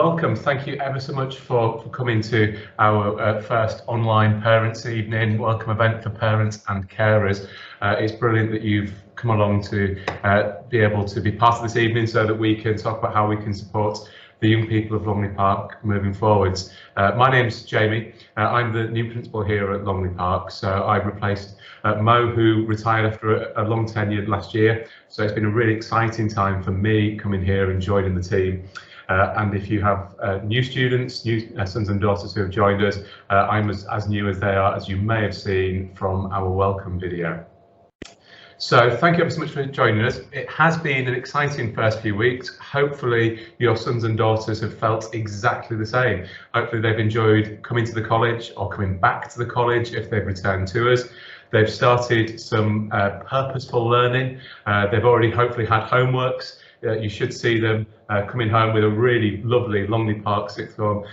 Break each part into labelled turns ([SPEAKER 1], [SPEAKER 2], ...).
[SPEAKER 1] welcome. Thank you ever so much for coming to our first online parents evening welcome event for parents and carers. It's brilliant that you've come along to be able to be part of this evening so that we can talk about how we can support the young people of Longley Park moving forwards. My name's Jamie. I'm the new principal here at Longley Park, so I've replaced Mo, who retired after a long tenure last year. So it's been a really exciting time for me coming here and joining the team. And if you have new students, new sons and daughters who have joined us, I'm as new as they are, as you may have seen from our welcome video. So thank you ever so much for joining us. It has been an exciting first few weeks. Hopefully your sons and daughters have felt exactly the same. Hopefully they've enjoyed coming to the college or coming back to the college if they've returned to us. They've started some purposeful learning. They've already hopefully had homeworks. You should see them coming home with a really lovely Longley Park sixth form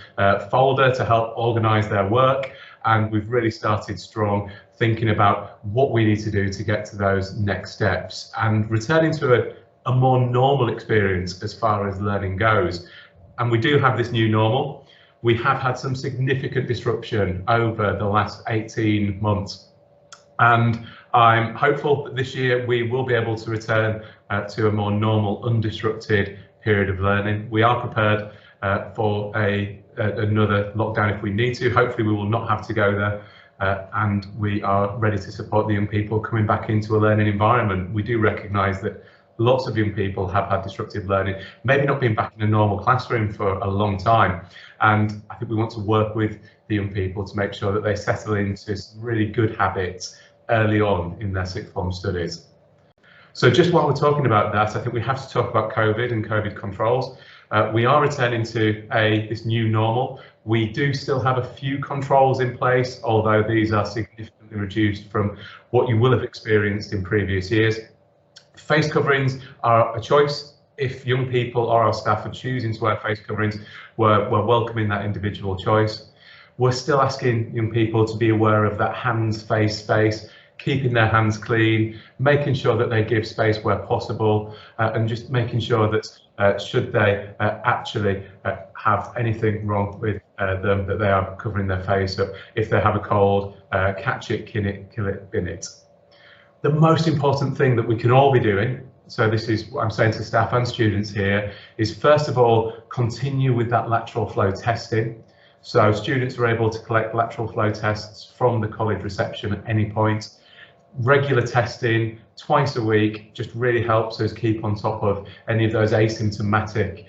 [SPEAKER 1] folder to help organise their work. And we've really started strong, thinking about what we need to do to get to those next steps and returning to a more normal experience as far as learning goes. And we do have this new normal. We have had some significant disruption over the last 18 months. And I'm hopeful that this year we will be able to return to a more normal, undisrupted period of learning. We are prepared for another lockdown if we need to. Hopefully we will not have to go there, and we are ready to support the young people coming back into a learning environment. We do recognise that lots of young people have had disruptive learning, maybe not been back in a normal classroom for a long time. And I think we want to work with the young people to make sure that they settle into some really good habits early on in their sixth form studies. So just while we're talking about that, I think we have to talk about COVID and COVID controls. We are returning to this new normal. We do still have a few controls in place, although these are significantly reduced from what you will have experienced in previous years. Face coverings are a choice. If young people or our staff are choosing to wear face coverings, we're welcoming that individual choice. We're still asking young people to be aware of that hands, face space, keeping their hands clean, making sure that they give space where possible, and just making sure that should they actually have anything wrong with them, that they are covering their face up. If they have a cold, catch it, kill it, bin it. The most important thing that we can all be doing, so this is what I'm saying to staff and students here, is first of all, continue with that lateral flow testing. So students are able to collect lateral flow tests from the college reception at any point. Regular testing twice a week just really helps us keep on top of any of those asymptomatic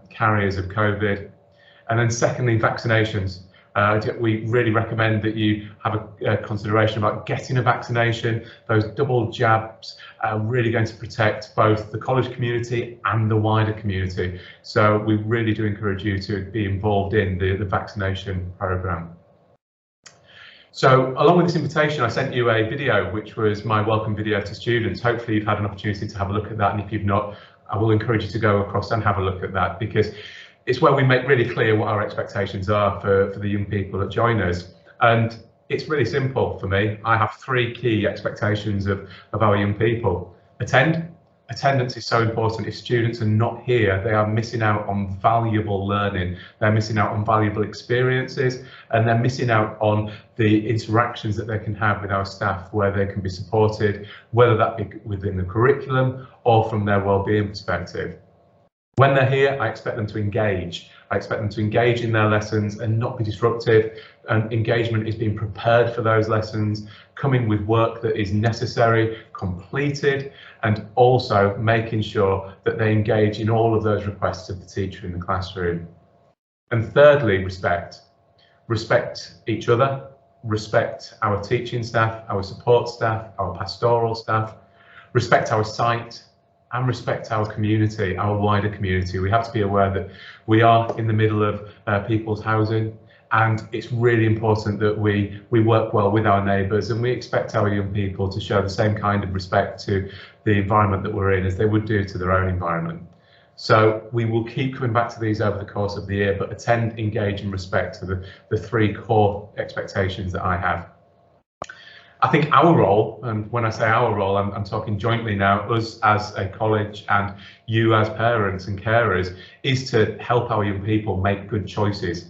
[SPEAKER 1] carriers of COVID. And then secondly, vaccinations. We really recommend that you have a consideration about getting a vaccination. Those double jabs are really going to protect both the college community and the wider community. So we really do encourage you to be involved in the vaccination programme. So along with this invitation, I sent you a video, which was my welcome video to students. Hopefully you've had an opportunity to have a look at that. And if you've not, I will encourage you to go across and have a look at that, because it's where we make really clear what our expectations are for the young people that join us. And it's really simple for me. I have three key expectations of our young people. Attendance is so important. If students are not here, they are missing out on valuable learning. They're missing out on valuable experiences, and they're missing out on the interactions that they can have with our staff, where they can be supported, whether that be within the curriculum or from their wellbeing perspective. When they're here, I expect them to engage. I expect them to engage in their lessons and not be disruptive. And engagement is being prepared for those lessons, coming with work that is necessary, completed, and also making sure that they engage in all of those requests of the teacher in the classroom. And thirdly, respect. Respect each other, respect our teaching staff, our support staff, our pastoral staff, respect our site, and respect our community, our wider community. We have to be aware that we are in the middle of people's housing, and it's really important that we work well with our neighbours, and we expect our young people to show the same kind of respect to the environment that we're in as they would do to their own environment. So we will keep coming back to these over the course of the year, but attend, engage and respect are the three core expectations that I have. I think our role, and when I say our role, I'm talking jointly now, us as a college and you as parents and carers, is to help our young people make good choices.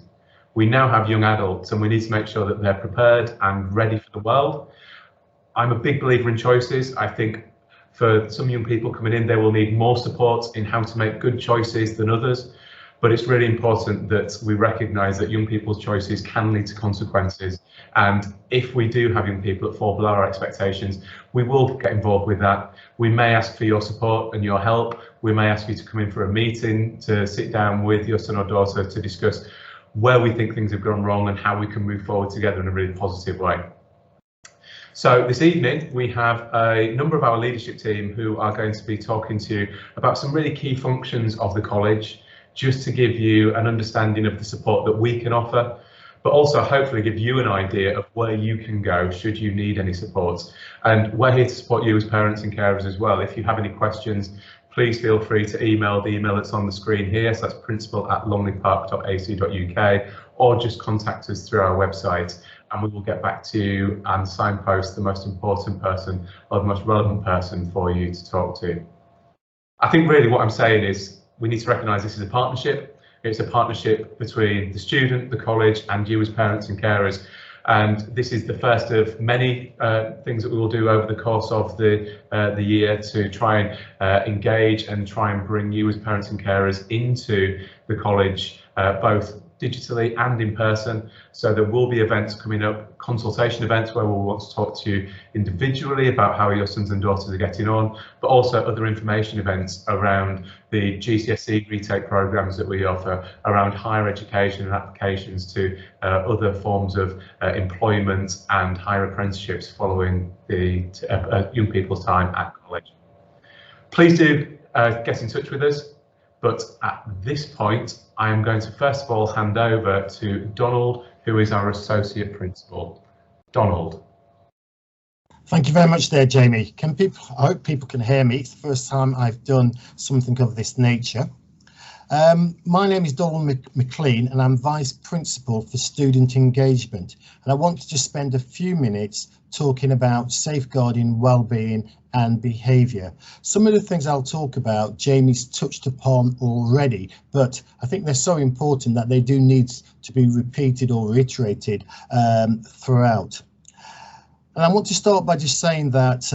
[SPEAKER 1] We now have young adults and we need to make sure that they're prepared and ready for the world. I'm a big believer in choices. I think for some young people coming in, they will need more support in how to make good choices than others. But it's really important that we recognise that young people's choices can lead to consequences. And if we do have young people that fall below our expectations, we will get involved with that. We may ask for your support and your help. We may ask you to come in for a meeting to sit down with your son or daughter to discuss where we think things have gone wrong and how we can move forward together in a really positive way. So this evening we have a number of our leadership team who are going to be talking to you about some really key functions of the college, just to give you an understanding of the support that we can offer, but also hopefully give you an idea of where you can go should you need any support. And we're here to support you as parents and carers as well. If you have any questions, please feel free to email the email that's on the screen here. So that's principal@longleypark.ac.uk, or just contact us through our website and we will get back to you and signpost the most important person or the most relevant person for you to talk to. I think really what I'm saying is, we need to recognise this is a partnership. It's a partnership between the student, the college, and you as parents and carers. And this is the first of many things that we will do over the course of the year to try and engage and try and bring you as parents and carers into the college, both digitally and in person. So there will be events coming up, consultation events where we'll want to talk to you individually about how your sons and daughters are getting on, but also other information events around the GCSE retake programs that we offer, around higher education and applications to other forms of employment and higher apprenticeships following the young people's time at college. Please do get in touch with us. But at this point, I am going to first of all hand over to Donald, who is our Associate Principal. Donald.
[SPEAKER 2] Thank you very much there, Jamie. I hope people can hear me. It's the first time I've done something of this nature. My name is Donald McLean and I'm Vice Principal for Student Engagement. And I want to just spend a few minutes talking about safeguarding wellbeing and behaviour. Some of the things I'll talk about, Jamie's touched upon already, but I think they're so important that they do need to be repeated or reiterated throughout. And I want to start by just saying that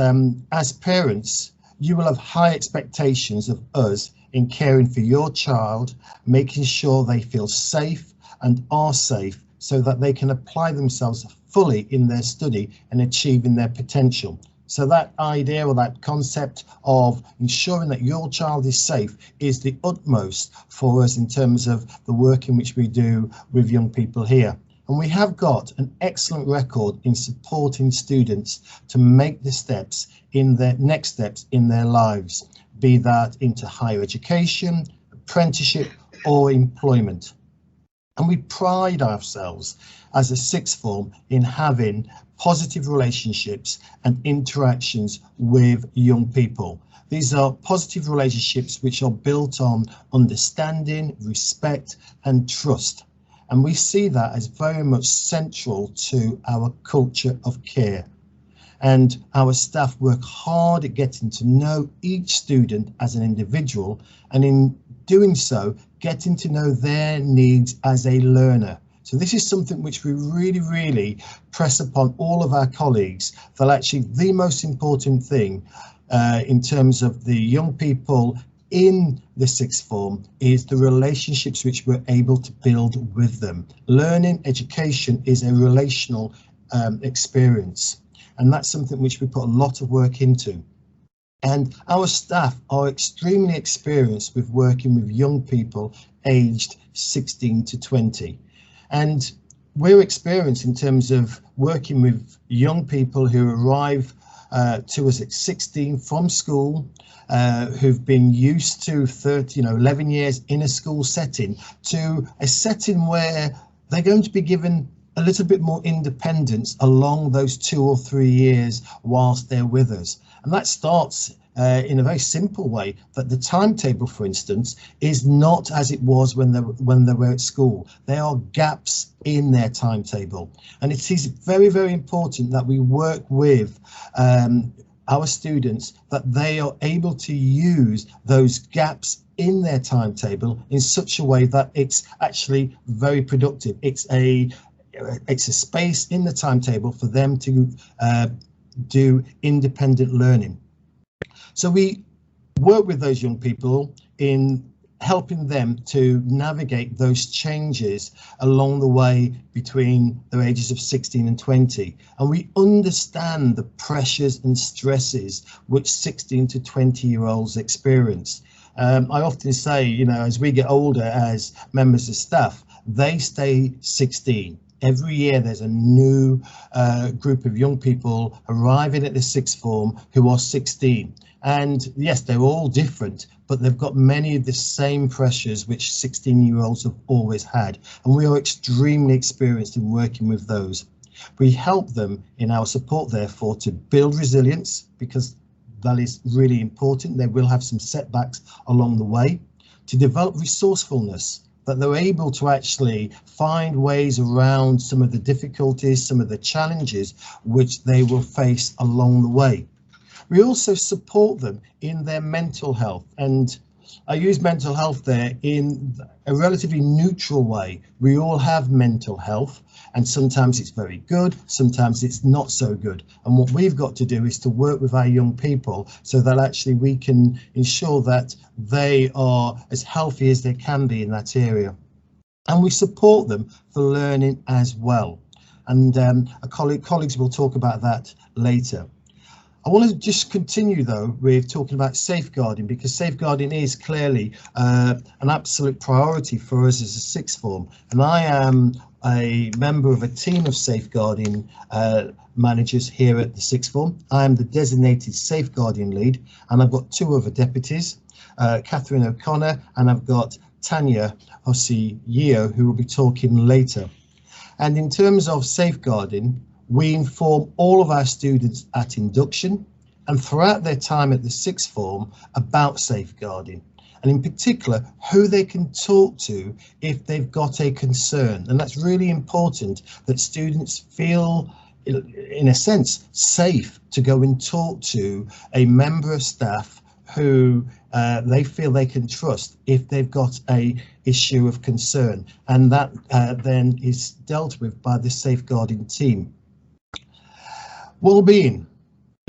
[SPEAKER 2] as parents, you will have high expectations of us in caring for your child, making sure they feel safe and are safe so that they can apply themselves fully in their study and achieving their potential. So that idea or that concept of ensuring that your child is safe is the utmost for us in terms of the work in which we do with young people here. And we have got an excellent record in supporting students to make the steps in their next steps in their lives, be that into higher education, apprenticeship or employment. And we pride ourselves as a sixth form in having positive relationships and interactions with young people. These are positive relationships which are built on understanding, respect and trust. And we see that as very much central to our culture of care. And our staff work hard at getting to know each student as an individual, and in doing so, getting to know their needs as a learner. So this is something which we really press upon all of our colleagues, that actually the most important thing in terms of the young people in the sixth form is the relationships which we're able to build with them. Learning, education is a relational experience, and that's something which we put a lot of work into. And our staff are extremely experienced with working with young people aged 16 to 20. And we're experienced in terms of working with young people who arrive to us at 16 from school, who've been used to 11 years in a school setting, to a setting where they're going to be given a little bit more independence along those 2 or 3 years whilst they're with us. And that starts in a very simple way, that the timetable, for instance, is not as it was when they were at school. There are gaps in their timetable, and it is very, very important that we work with our students, that they are able to use those gaps in their timetable in such a way that it's actually very productive. It's a space in the timetable for them to do independent learning. So we work with those young people in helping them to navigate those changes along the way between the ages of 16 and 20. And we understand the pressures and stresses which 16 to 20-year-olds experience. I often say, you know, as we get older as members of staff, they stay 16. Every year there's a new group of young people arriving at the sixth form who are 16. And yes, they're all different, but they've got many of the same pressures which 16-year-olds have always had. And we are extremely experienced in working with those. We help them in our support, therefore, to build resilience, because that is really important. They will have some setbacks along the way. To develop resourcefulness, that they're able to actually find ways around some of the difficulties, some of the challenges which they will face along the way. We also support them in their mental health, and I use mental health there in a relatively neutral way. We all have mental health, and sometimes it's very good, sometimes it's not so good. And what we've got to do is to work with our young people so that actually we can ensure that they are as healthy as they can be in that area. And we support them for learning as well. And colleagues will talk about that later. I want to just continue though with talking about safeguarding, because safeguarding is clearly an absolute priority for us as a sixth form. And I am a member of a team of safeguarding managers here at the sixth form. I am the designated safeguarding lead, and I've got two other deputies, Catherine O'Connor, and I've got Tania Hussey-Yeo, who will be talking later. And in terms of safeguarding, we inform all of our students at induction and throughout their time at the sixth form about safeguarding, and in particular who they can talk to if they've got a concern. And that's really important, that students feel, in a sense, safe to go and talk to a member of staff who they feel they can trust if they've got a issue of concern, and that then is dealt with by the safeguarding team. Wellbeing.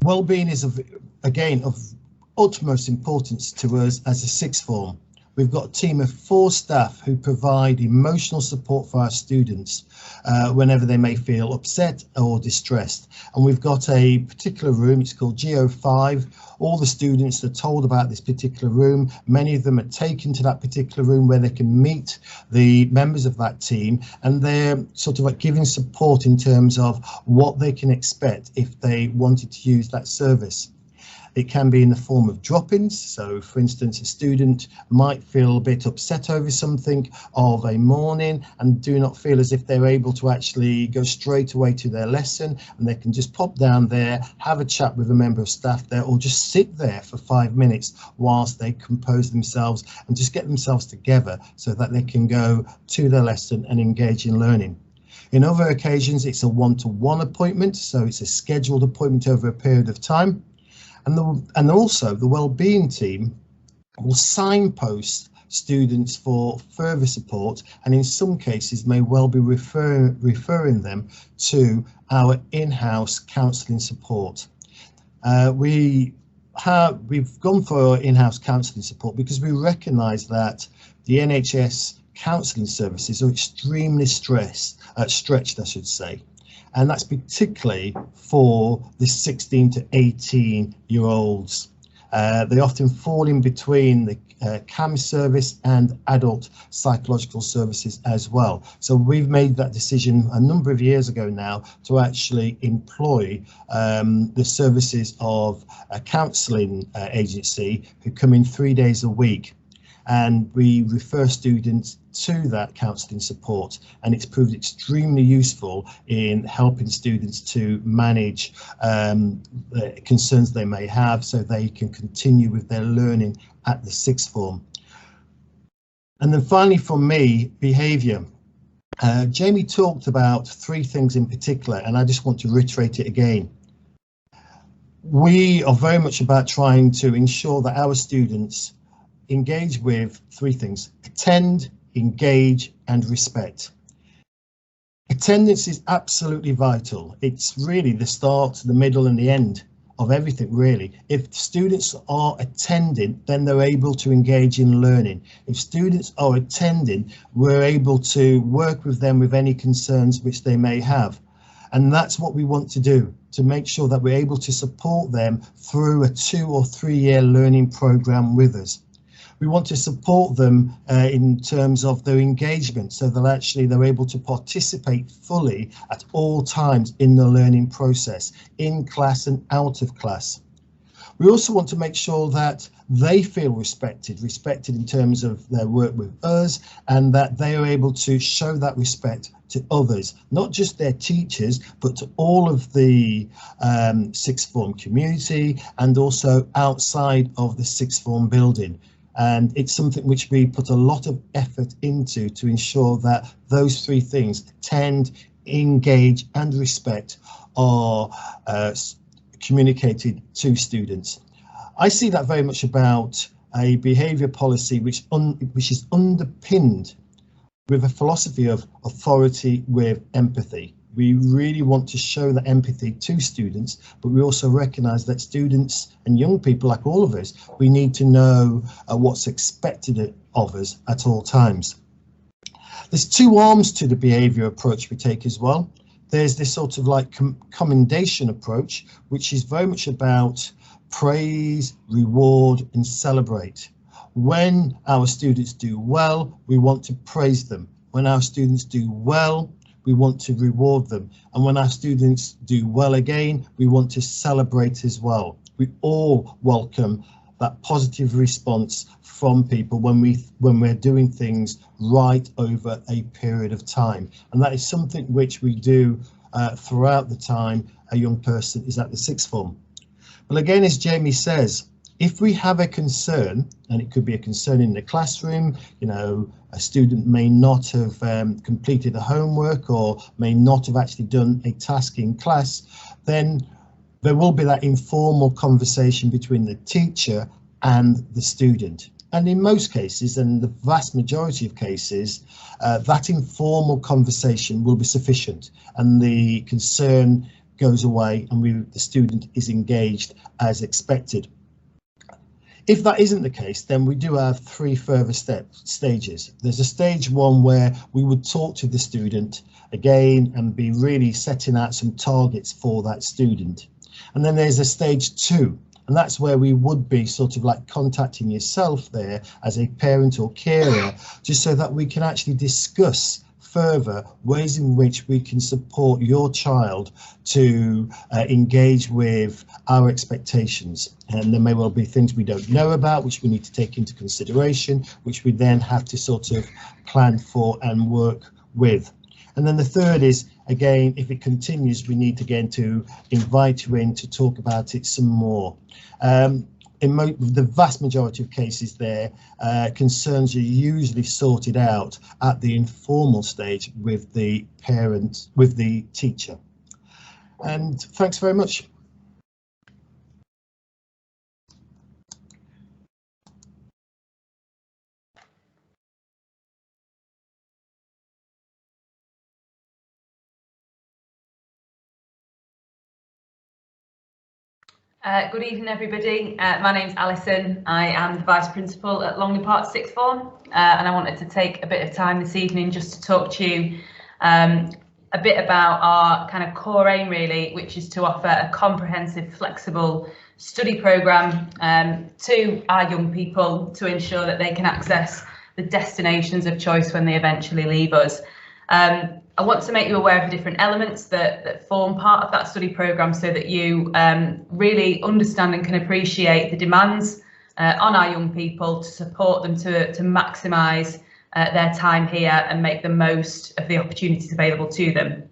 [SPEAKER 2] Wellbeing is, again, of utmost importance to us as a sixth form. We've got a team of 4 staff who provide emotional support for our students whenever they may feel upset or distressed. And we've got a particular room, it's called GO5. All the students are told about this particular room. Many of them are taken to that particular room where they can meet the members of that team, and they're sort of like giving support in terms of what they can expect if they wanted to use that service. It can be in the form of drop-ins. So, for instance, a student might feel a bit upset over something of a morning and do not feel as if they're able to actually go straight away to their lesson, and they can just pop down there, have a chat with a member of staff there, or just sit there for 5 minutes whilst they compose themselves and just get themselves together so that they can go to their lesson and engage in learning. In other occasions, it's a one-to-one appointment, so it's a scheduled appointment over a period of time. And also the wellbeing team will signpost students for further support, and in some cases may well be referring them to our in-house counselling support. We've gone for in-house counselling support because we recognise that the NHS counselling services are extremely stretched, I should say. And that's particularly for the 16 to 18-year-olds. They often fall in between the CAM service and adult psychological services as well. So we've made that decision a number of years ago now to actually employ the services of a counselling agency who come in 3 days a week. and we refer students to that counselling support, and it's proved extremely useful in helping students to manage the concerns they may have so they can continue with their learning at the sixth form. And then finally from me, behaviour. Jamie talked about three things in particular, and I just want to reiterate it again. We are very much about trying to ensure that our students engage with three things: attend, engage and respect. Attendance is absolutely vital. It's really the start, the middle and the end of everything, really. If students are attending, then they're able to engage in learning. If students are attending, we're able to work with them with any concerns which they may have. And that's what we want to do, to make sure that we're able to support them through a 2 or 3 year learning programme with us. We want to support them in terms of their engagement, so that they're able to participate fully at all times in the learning process, in class and out of class. We also want to make sure that they feel respected in terms of their work with us, and that they are able to show that respect to others, not just their teachers, but to all of the sixth form community and also outside of the sixth form building. And it's something which we put a lot of effort into to ensure that those three things, attend, engage and respect, are communicated to students. I see that very much about a behaviour policy which is underpinned with a philosophy of authority with empathy. We really want to show that empathy to students, but we also recognise that students and young people, like all of us, we need to know what's expected of us at all times. There's two arms to the behaviour approach we take as well. There's this sort of like commendation approach, which is very much about praise, reward and celebrate. When our students do well, we want to praise them. When our students do well, we want to reward them. And when our students do well again, we want to celebrate as well. We all welcome that positive response from people when we're doing things right over a period of time. And that is something which we do throughout the time a young person is at the sixth form. But again, as Jamie says, if we have a concern, and it could be a concern in the classroom, you know, a student may not have completed the homework or may not have actually done a task in class, then there will be that informal conversation between the teacher and the student. And in most cases, and the vast majority of cases, that informal conversation will be sufficient and the concern goes away and the student is engaged as expected. If that isn't the case, then we do have three further stages. There's a stage one where we would talk to the student again and be really setting out some targets for that student. And then there's a stage two, and that's where we would be sort of like contacting yourself there as a parent or carer, just so that we can actually discuss further ways in which we can support your child to engage with our expectations. And there may well be things we don't know about, which we need to take into consideration, which we then have to sort of plan for and work with. And then the third is, again, if it continues, we need again to invite you in to talk about it some more. In the vast majority of cases there, concerns are usually sorted out at the informal stage with the parent, with the teacher. And thanks very much.
[SPEAKER 3] Good evening, everybody. My name's Alison. I am the Vice Principal at Longley Park Sixth Form, and I wanted to take a bit of time this evening just to talk to you a bit about our kind of core aim, really, which is to offer a comprehensive, flexible study programme to our young people to ensure that they can access the destinations of choice when they eventually leave us. I want to make you aware of the different elements that form part of that study programme so that you really understand and can appreciate the demands on our young people to support them to maximise their time here and make the most of the opportunities available to them.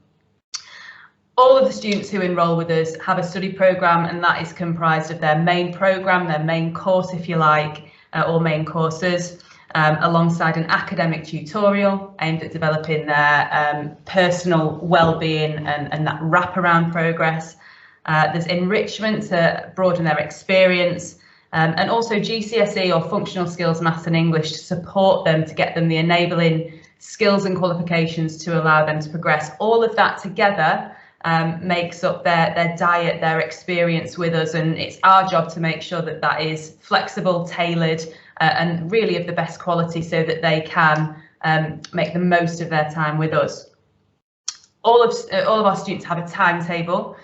[SPEAKER 3] All of the students who enrol with us have a study programme, and that is comprised of their main programme, their main course if you like, or main courses, alongside an academic tutorial aimed at developing their personal well-being and that wraparound progress. There's enrichment to broaden their experience, and also GCSE or functional skills, maths and English to support them, to get them the enabling skills and qualifications to allow them to progress. All of that together makes up their diet, their experience with us, and it's our job to make sure that that is flexible, tailored, and really of the best quality so that they can make the most of their time with us. All of our students have a timetable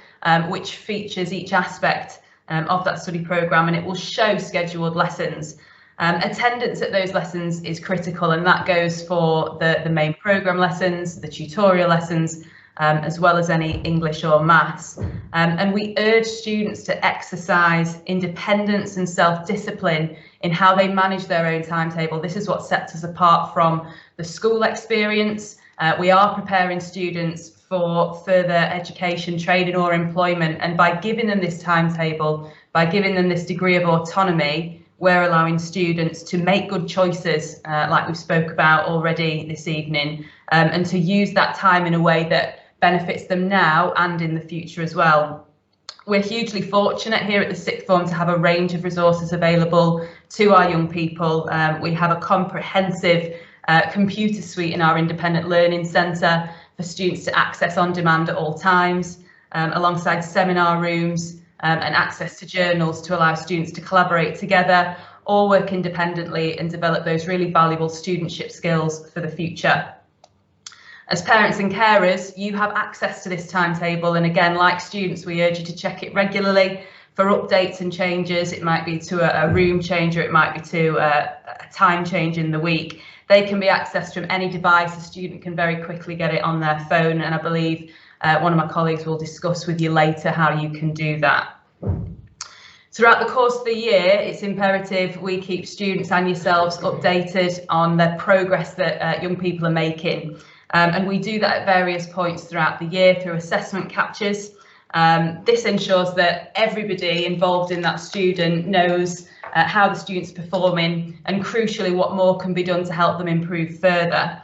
[SPEAKER 3] which features each aspect of that study programme, and it will show scheduled lessons. Attendance at those lessons is critical, and that goes for the main programme lessons, the tutorial lessons, as well as any English or maths. And we urge students to exercise independence and self-discipline in how they manage their own timetable. This is what sets us apart from the school experience. We are preparing students for further education, training or employment, and by giving them this timetable, by giving them this degree of autonomy, we're allowing students to make good choices, like we've spoke about already this evening, and to use that time in a way that benefits them now and in the future as well. We're hugely fortunate here at the sixth form to have a range of resources available to our young people. We have a comprehensive computer suite in our independent learning centre for students to access on demand at all times, alongside seminar rooms and access to journals to allow students to collaborate together, all work independently and develop those really valuable studentship skills for the future. As parents and carers, you have access to this timetable, and again, like students, we urge you to check it regularly for updates and changes. It might be to a room change, or it might be to a time change in the week. They can be accessed from any device. A student can very quickly get it on their phone, and I believe one of my colleagues will discuss with you later how you can do that. Throughout the course of the year, it's imperative we keep students and yourselves updated on the progress that young people are making. And we do that at various points throughout the year through assessment captures. This ensures that everybody involved in that student knows how the student's performing, and crucially what more can be done to help them improve further.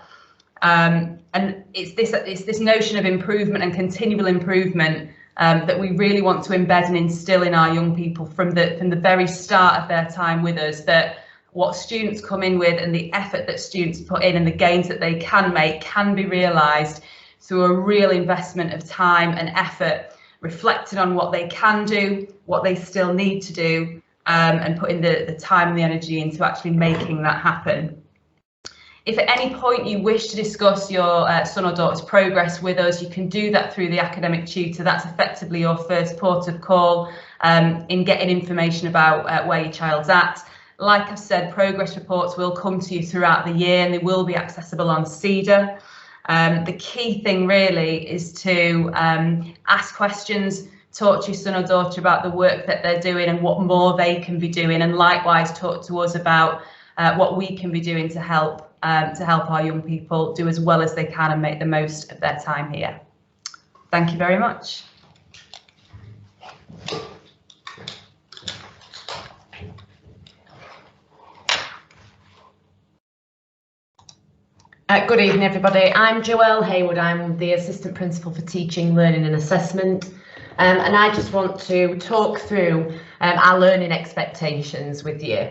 [SPEAKER 3] And it's this notion of improvement and continual improvement that we really want to embed and instill in our young people from the very start of their time with us, that what students come in with and the effort that students put in and the gains that they can make can be realised through a real investment of time and effort, reflecting on what they can do, what they still need to do, and putting the time and the energy into actually making that happen. If at any point you wish to discuss your son or daughter's progress with us, you can do that through the academic tutor. That's effectively your first port of call in getting information about where your child's at. Like I've said, progress reports will come to you throughout the year, and they will be accessible on Cedar. The key thing really is to ask questions, talk to your son or daughter about the work that they're doing and what more they can be doing, and likewise talk to us about what we can be doing to help our young people do as well as they can and make the most of their time here. Thank you very much.
[SPEAKER 4] Good evening, everybody. I'm Joelle Haywood. I'm the Assistant Principal for Teaching, Learning and Assessment, and I just want to talk through our learning expectations with you.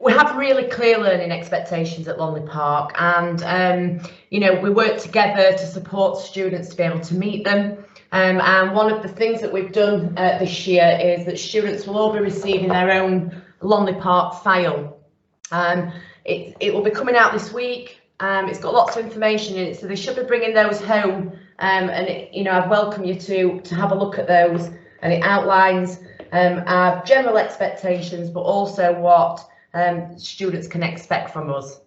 [SPEAKER 4] We have really clear learning expectations at Longley Park, and you know, we work together to support students to be able to meet them. And one of the things that we've done this year is that students will all be receiving their own Longley Park file. It will be coming out this week. It's got lots of information in it, so they should be bringing those home. You know, I'd welcome you to have a look at those, and it outlines our general expectations, but also what students can expect from us.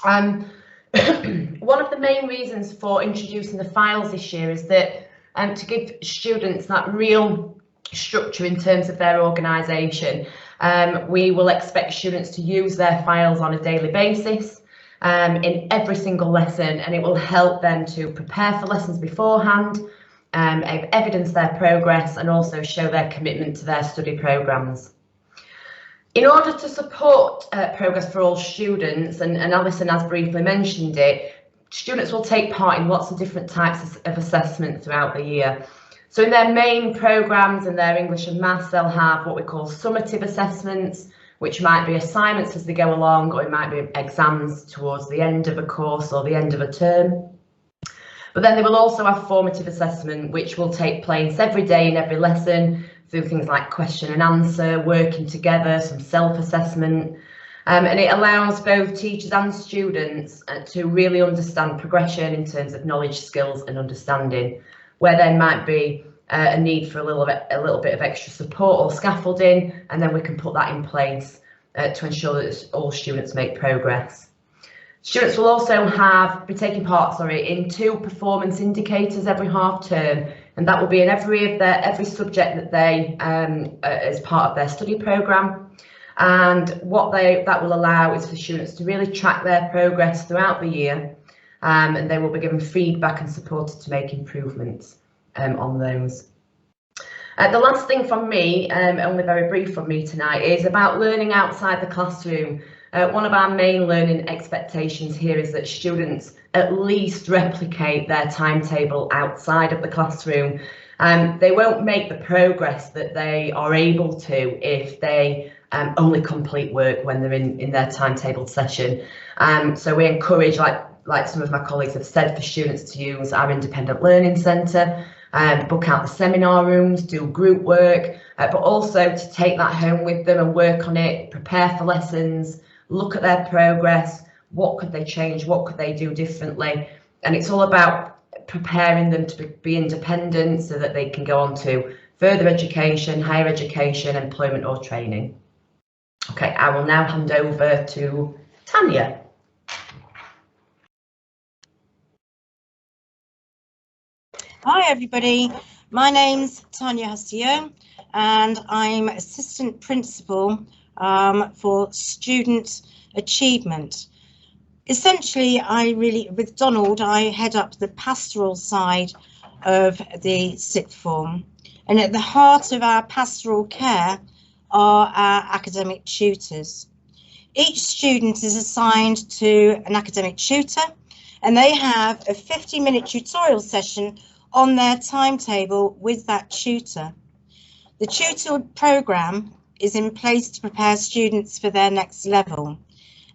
[SPEAKER 4] One of the main reasons for introducing the files this year is that to give students that real structure in terms of their organisation. We will expect students to use their files on a daily basis in every single lesson, and it will help them to prepare for lessons beforehand, evidence their progress, and also show their commitment to their study programmes. In order to support progress for all students, and Alison has briefly mentioned it, students will take part in lots of different types of assessment throughout the year. So in their main programmes, in their English and Maths, they'll have what we call summative assessments, which might be assignments as they go along, or it might be exams towards the end of a course or the end of a term. But then they will also have formative assessment, which will take place every day in every lesson through things like question and answer, working together, some self-assessment. And it allows both teachers and students to really understand progression in terms of knowledge, skills and understanding, where there might be a need for a little bit of extra support or scaffolding, and then we can put that in place to ensure that all students make progress. Students will also be taking part in 2 performance indicators every half term, and that will be in every subject that they as part of their study programme. And what that will allow is for students to really track their progress throughout the year, and they will be given feedback and supported to make improvements on those. The last thing from me, only very brief from me tonight, is about learning outside the classroom. One of our main learning expectations here is that students at least replicate their timetable outside of the classroom. They won't make the progress that they are able to if they only complete work when they're in their timetabled session. So we encourage, like some of my colleagues have said, for students to use our independent learning centre, book out the seminar rooms, do group work, but also to take that home with them and work on it, prepare for lessons, look at their progress, what could they change, what could they do differently. And it's all about preparing them to be independent so that they can go on to further education, higher education, employment or training. Okay, I will now hand over to Tania.
[SPEAKER 5] Hi everybody, my name's Tania Hussey-Yeo and I'm Assistant Principal for Student Achievement. Essentially, with Donald, I head up the pastoral side of the sixth form, and at the heart of our pastoral care are our academic tutors. Each student is assigned to an academic tutor, and they have a 50-minute tutorial session on their timetable with that tutor. The tutored programme is in place to prepare students for their next level.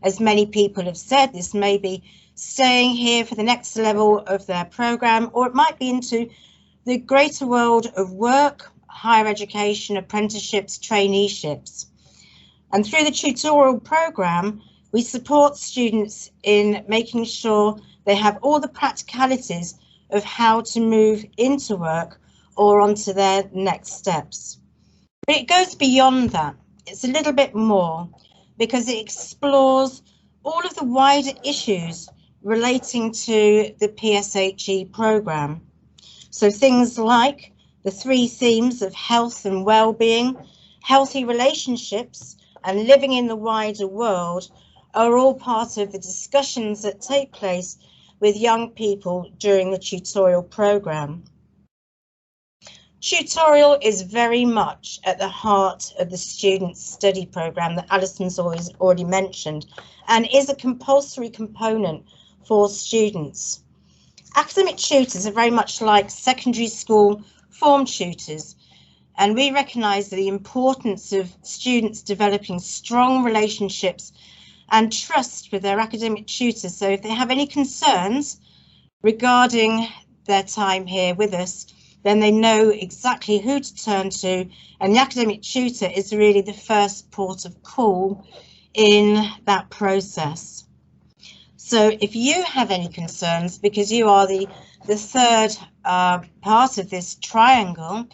[SPEAKER 5] As many people have said, this may be staying here for the next level of their programme, or it might be into the greater world of work, higher education, apprenticeships, traineeships. And through the tutorial programme, we support students in making sure they have all the practicalities of how to move into work or onto their next steps. But it goes beyond that. It's a little bit more, because it explores all of the wider issues relating to the PSHE programme. So things like the 3 themes of health and well-being, healthy relationships, and living in the wider world are all part of the discussions that take place with young people during the tutorial programme. Tutorial is very much at the heart of the student study programme that Alison's already mentioned, and is a compulsory component for students. Academic tutors are very much like secondary school form tutors, and we recognise the importance of students developing strong relationships and trust with their academic tutors. So if they have any concerns regarding their time here with us, then they know exactly who to turn to, and the academic tutor is really the first port of call in that process. So if you have any concerns, because you are the third part of this triangle,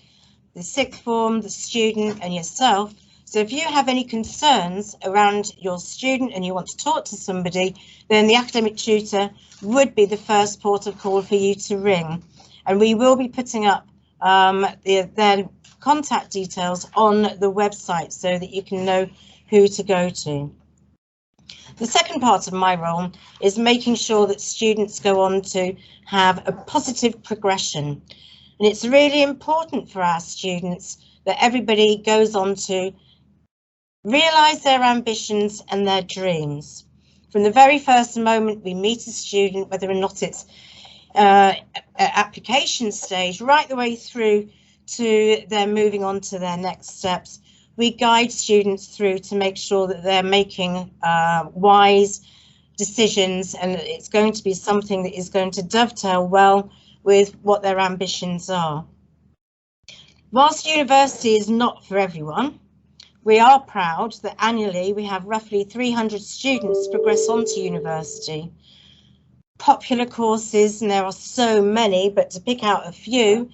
[SPEAKER 5] the sixth form, the student and yourself, so if you have any concerns around your student and you want to talk to somebody, then the academic tutor would be the first port of call for you to ring. And we will be putting up their contact details on the website so that you can know who to go to. The second part of my role is making sure that students go on to have a positive progression. And it's really important for our students that everybody goes on to realise their ambitions and their dreams. From the very first moment we meet a student, whether or not it's application stage, right the way through to their moving on to their next steps, we guide students through to make sure that they're making wise decisions, and it's going to be something that is going to dovetail well with what their ambitions are. Whilst university is not for everyone, we are proud that annually we have roughly 300 students progress on to university. Popular courses, and there are so many, but to pick out a few: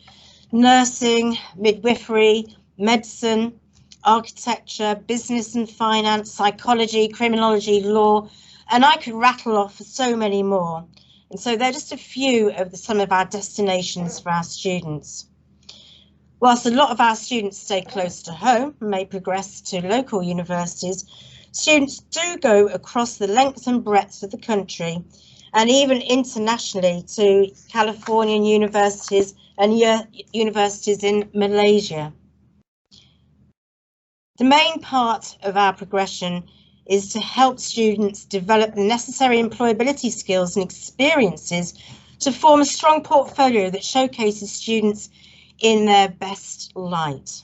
[SPEAKER 5] nursing, midwifery, medicine, architecture, business and finance, psychology, criminology, law, and I could rattle off so many more. And so they're just a few of some of our destinations for our students. Whilst a lot of our students stay close to home and may progress to local universities, students do go across the length and breadth of the country and even internationally to Californian universities and universities in Malaysia. The main part of our progression is to help students develop the necessary employability skills and experiences to form a strong portfolio that showcases students in their best light.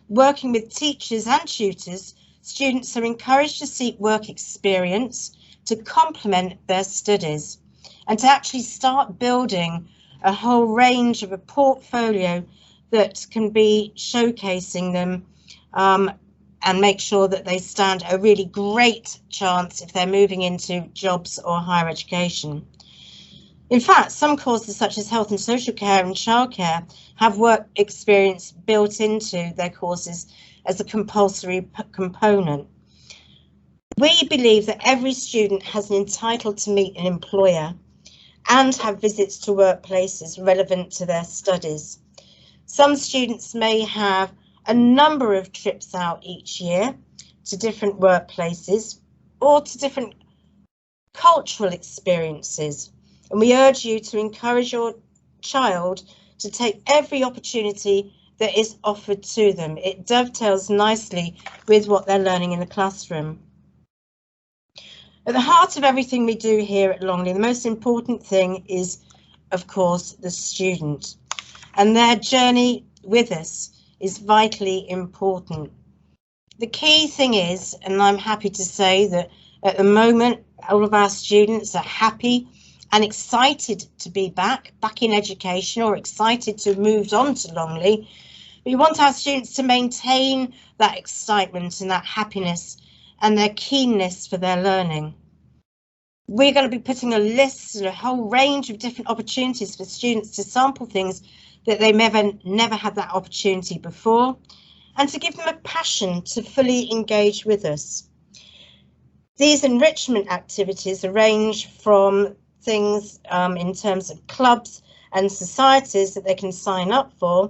[SPEAKER 5] Working with teachers and tutors, students are encouraged to seek work experience to complement their studies and to actually start building a whole range of a portfolio that can be showcasing them and make sure that they stand a really great chance if they're moving into jobs or higher education. In fact, some courses such as health and social care and childcare have work experience built into their courses as a compulsory component. We believe that every student has an entitlement to meet an employer and have visits to workplaces relevant to their studies. Some students may have a number of trips out each year to different workplaces or to different cultural experiences. And we urge you to encourage your child to take every opportunity that is offered to them. It dovetails nicely with what they're learning in the classroom. At the heart of everything we do here at Longley, the most important thing is, of course, the student. And their journey with us is vitally important. The key thing is, and I'm happy to say that at the moment, all of our students are happy and excited to be back in education, or excited to have moved on to Longley. We want our students to maintain that excitement and that happiness and their keenness for their learning. We're going to be putting a list and a whole range of different opportunities for students to sample things that they never had that opportunity before, and to give them a passion to fully engage with us. These enrichment activities range from things in terms of clubs and societies that they can sign up for,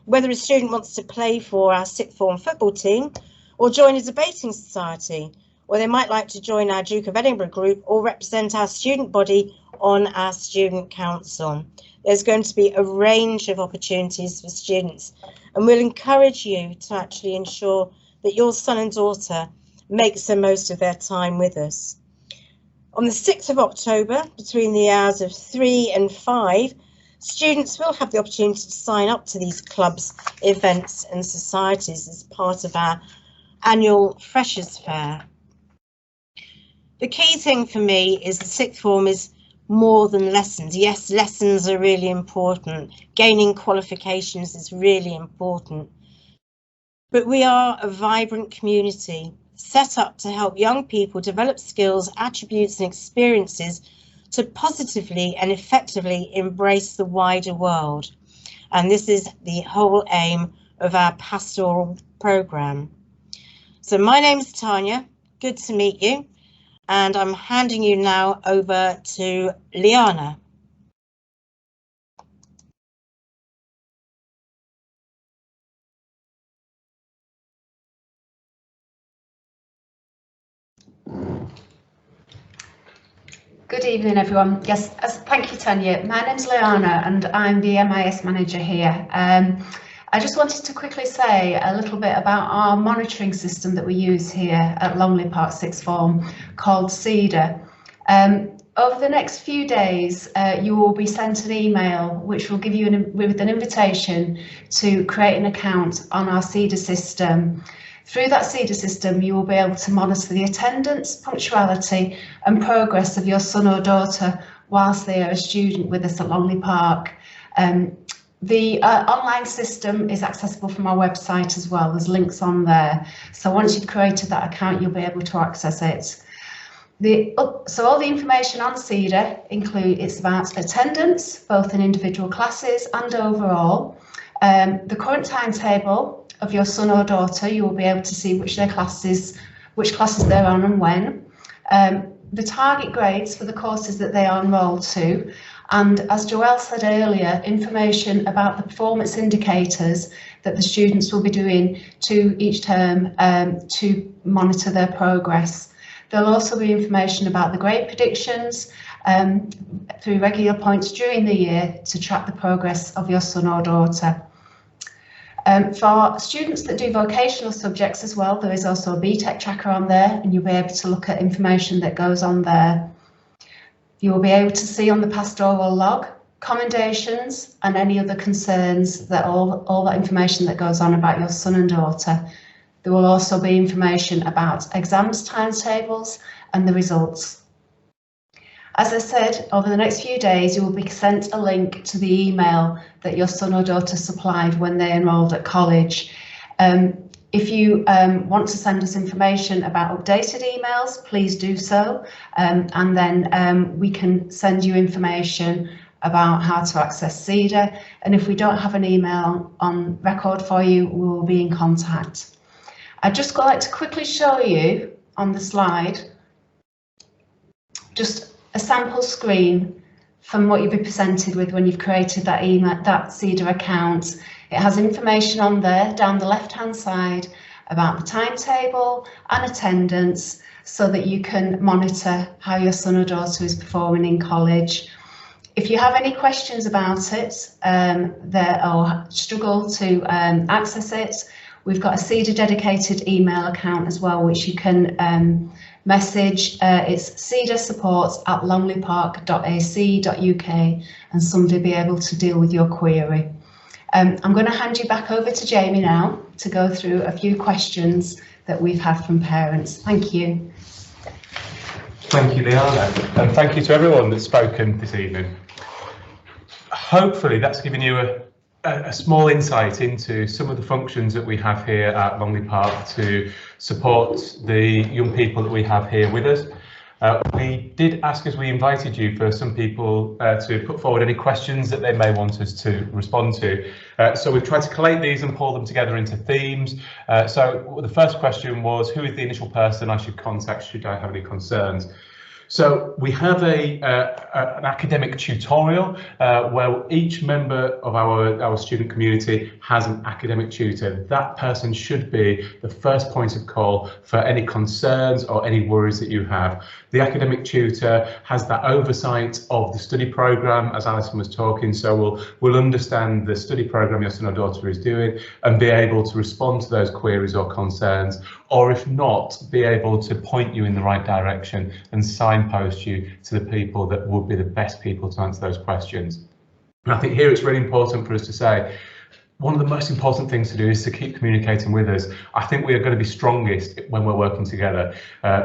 [SPEAKER 5] whether a student wants to play for our sixth form football team or join a debating society, or they might like to join our Duke of Edinburgh group or represent our student body on our student council. There's going to be a range of opportunities for students, and we'll encourage you to actually ensure that your son and daughter makes the most of their time with us. On the 6th of October, between the hours of 3 and 5, students will have the opportunity to sign up to these clubs, events and societies as part of our annual Freshers' Fair. The key thing for me is the sixth form is more than lessons. Yes, lessons are really important. Gaining qualifications is really important. But we are a vibrant community set up to help young people develop skills, attributes and experiences to positively and effectively embrace the wider world. And this is the whole aim of our pastoral programme. So my name is Tania, good to meet you, and I'm handing you now over to Liana.
[SPEAKER 6] Good evening, everyone. Yes, thank you, Tania. My name's Liana and I'm the MIS manager here. I just wanted to quickly say a little bit about our monitoring system that we use here at Longley Park Sixth Form called Cedar. Over the next few days, you will be sent an email which will give you with an invitation to create an account on our Cedar system. Through that Cedar system, you will be able to monitor the attendance, punctuality and progress of your son or daughter whilst they are a student with us at Longley Park. The online system is accessible from our website as well. There's links on there. So once you've created that account, you'll be able to access it. So all the information on Cedar it's about attendance, both in individual classes and overall. The current timetable of your son or daughter, you will be able to see which classes they're on and when. The target grades for the courses that they are enrolled to, and as Joelle said earlier, information about the performance indicators that the students will be doing to each term to monitor their progress. There'll also be information about the grade predictions through regular points during the year to track the progress of your son or daughter. For students that do vocational subjects as well, there is also a BTEC tracker on there and you'll be able to look at information that goes on there. You will be able to see on the pastoral log commendations and any other concerns, that all that information that goes on about your son and daughter. There will also be information about exams timetables and the results. As I said, over the next few days, you will be sent a link to the email that your son or daughter supplied when they enrolled at college. If you want to send us information about updated emails, please do so. And then we can send you information about how to access Cedar. And if we don't have an email on record for you, we will be in contact. I'd just like to quickly show you on the slide just a sample screen from what you'll be presented with when you've created that Cedar account. It has information on there down the left hand side about the timetable and attendance so that you can monitor how your son or daughter is performing in college. If you have any questions about it or struggle to access it, we've got a Cedar dedicated email account as well, which you can message. It's cedarsupport@longleypark.ac.uk and somebody will be able to deal with your query. I'm going to hand you back over to Jamie now to go through a few questions that we've had from parents. Thank you.
[SPEAKER 1] Thank you, Liana, and thank you to everyone that's spoken this evening. Hopefully that's given you a small insight into some of the functions that we have here at Longley Park to support the young people that we have here with us. We did ask, as we invited you, for some people to put forward any questions that they may want us to respond to. So we've tried to collate these and pull them together into themes. So the first question was, who is the initial person I should contact should I have any concerns? So we have an academic tutorial where each member of our student community has an academic tutor. That person should be the first point of call for any concerns or any worries that you have. The academic tutor has that oversight of the study programme, as Alison was talking, so we'll understand the study programme your son or daughter is doing and be able to respond to those queries or concerns, or if not, be able to point you in the right direction and signpost you to the people that would be the best people to answer those questions. And I think here it's really important for us to say, one of the most important things to do is to keep communicating with us. I think we are going to be strongest when we're working together.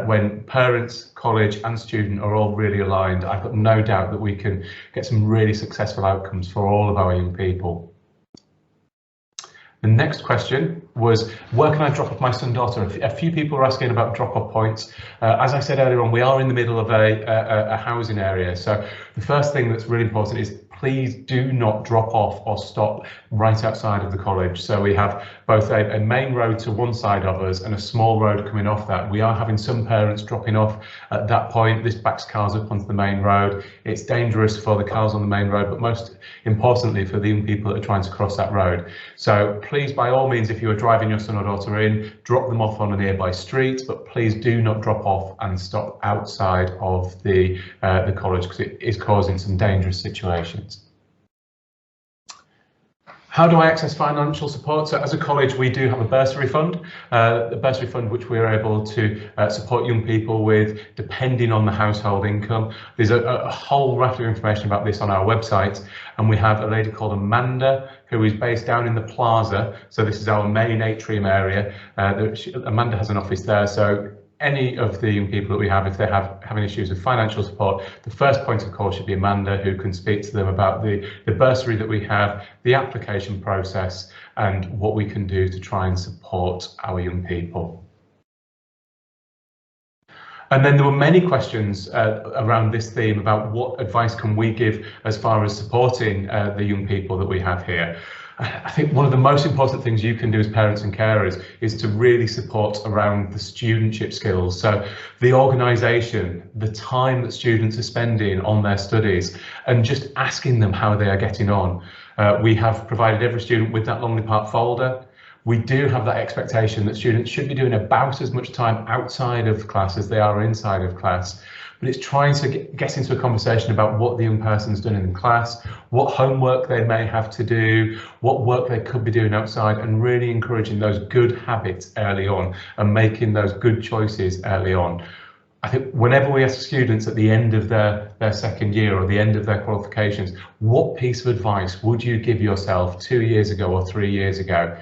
[SPEAKER 1] When parents, college and student are all really aligned, I've got no doubt that we can get some really successful outcomes for all of our young people. The next question was, where can I drop off my son daughter? A few people are asking about drop-off points. As I said earlier on, we are in the middle of a housing area. So the first thing that's really important is please do not drop off or stop right outside of the college. So we have both a main road to one side of us and a small road coming off that. We are having some parents dropping off at that point. This backs cars up onto the main road. It's dangerous for the cars on the main road, but most importantly for the young people that are trying to cross that road. So please, by all means, if you are driving your son or daughter in, drop them off on a nearby street, but please do not drop off and stop outside of the college, because it is causing some dangerous situations. How do I access financial support? So as a college, we do have a bursary fund, which we are able to support young people with depending on the household income. There's a whole raft of information about this on our website, and we have a lady called Amanda who is based down in the plaza. So this is our main atrium area. Amanda has an office there. So any of the young people that we have, if they have having issues with financial support, the first point of call should be Amanda, who can speak to them about the bursary that we have, the application process, and what we can do to try and support our young people. And then there were many questions around this theme about what advice can we give as far as supporting the young people that we have here. I think one of the most important things you can do as parents and carers is to really support around the studentship skills. So the organisation, the time that students are spending on their studies, and just asking them how they are getting on. We have provided every student with that Longley Park folder. We do have that expectation that students should be doing about as much time outside of class as they are inside of class. But it's trying to get into a conversation about what the young person's done in class, what homework they may have to do, what work they could be doing outside, and really encouraging those good habits early on and making those good choices early on. I think whenever we ask students at the end of their second year or the end of their qualifications, what piece of advice would you give yourself 2 years ago or 3 years ago?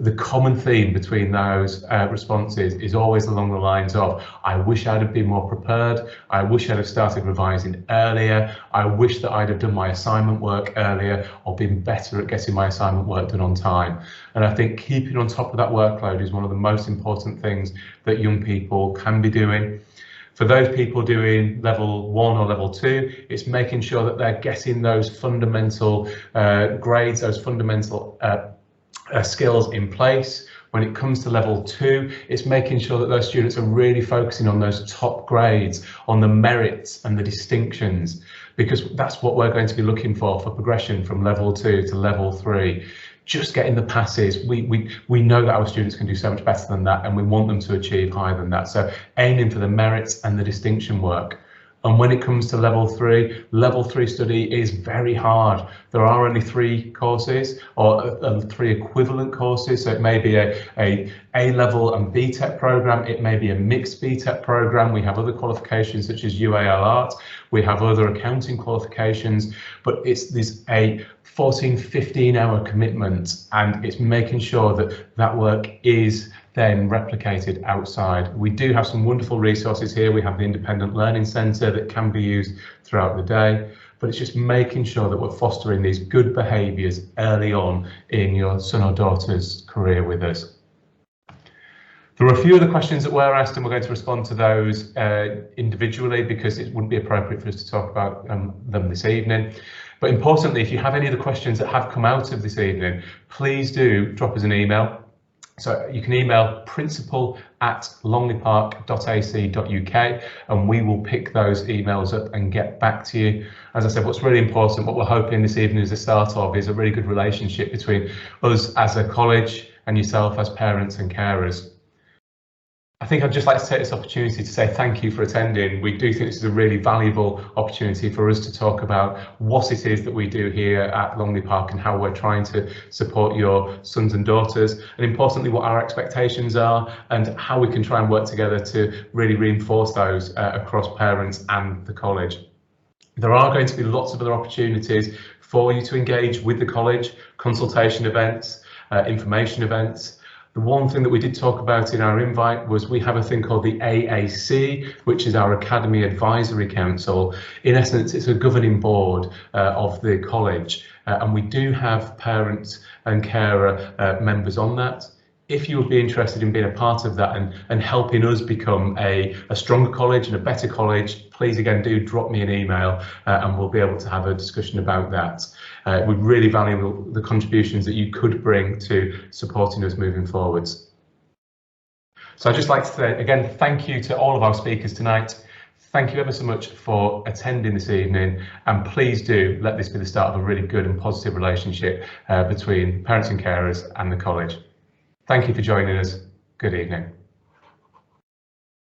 [SPEAKER 1] The common theme between those responses is always along the lines of, I wish I'd have been more prepared, I wish I'd have started revising earlier, I wish that I'd have done my assignment work earlier, or been better at getting my assignment work done on time. And I think keeping on top of that workload is one of the most important things that young people can be doing. For those people doing level 1 or level 2, it's making sure that they're getting those fundamental grades, those fundamental skills in place. When it comes to level 2, it's making sure that those students are really focusing on those top grades, on the merits and the distinctions, because that's what we're going to be looking for progression from level 2 to level 3. Just getting the passes, we know that our students can do so much better than that, and we want them to achieve higher than that. So aiming for the merits and the distinction work. And when it comes to level 3 study is very hard. There are only 3 courses, or 3 equivalent courses. So it may be a A-level and BTEC program. It may be a mixed BTEC program. We have other qualifications such as UAL Art. We have other accounting qualifications, but there's a 14-15 hour commitment, and it's making sure that that work is then replicated outside. We do have some wonderful resources here. We have the Independent Learning Centre that can be used throughout the day, but it's just making sure that we're fostering these good behaviours early on in your son or daughter's career with us. There are a few other questions that were asked, and we're going to respond to those individually, because it wouldn't be appropriate for us to talk about them this evening. But importantly, if you have any other questions that have come out of this evening, please do drop us an email. So you can email principal@longleypark.ac.uk, and we will pick those emails up and get back to you. As I said, what's really important, what we're hoping this evening is the start of, is a really good relationship between us as a college and yourself as parents and carers. I think I'd just like to take this opportunity to say thank you for attending. We do think this is a really valuable opportunity for us to talk about what it is that we do here at Longley Park and how we're trying to support your sons and daughters, and importantly what our expectations are and how we can try and work together to really reinforce those across parents and the college. There are going to be lots of other opportunities for you to engage with the college, consultation events, information events. The one thing that we did talk about in our invite was we have a thing called the AAC, which is our Academy Advisory Council. In essence, it's a governing board of the college, and we do have parents and carer members on that. if you would be interested in being a part of that and helping us become a stronger college and a better college, please again do drop me an email and we'll be able to have a discussion about that. We really value the contributions that you could bring to supporting us moving forwards. So I'd just like to say again, thank you to all of our speakers tonight. Thank you ever so much for attending this evening, and please do let this be the start of a really good and positive relationship between parents and carers and the college. Thank you for joining us. Good evening.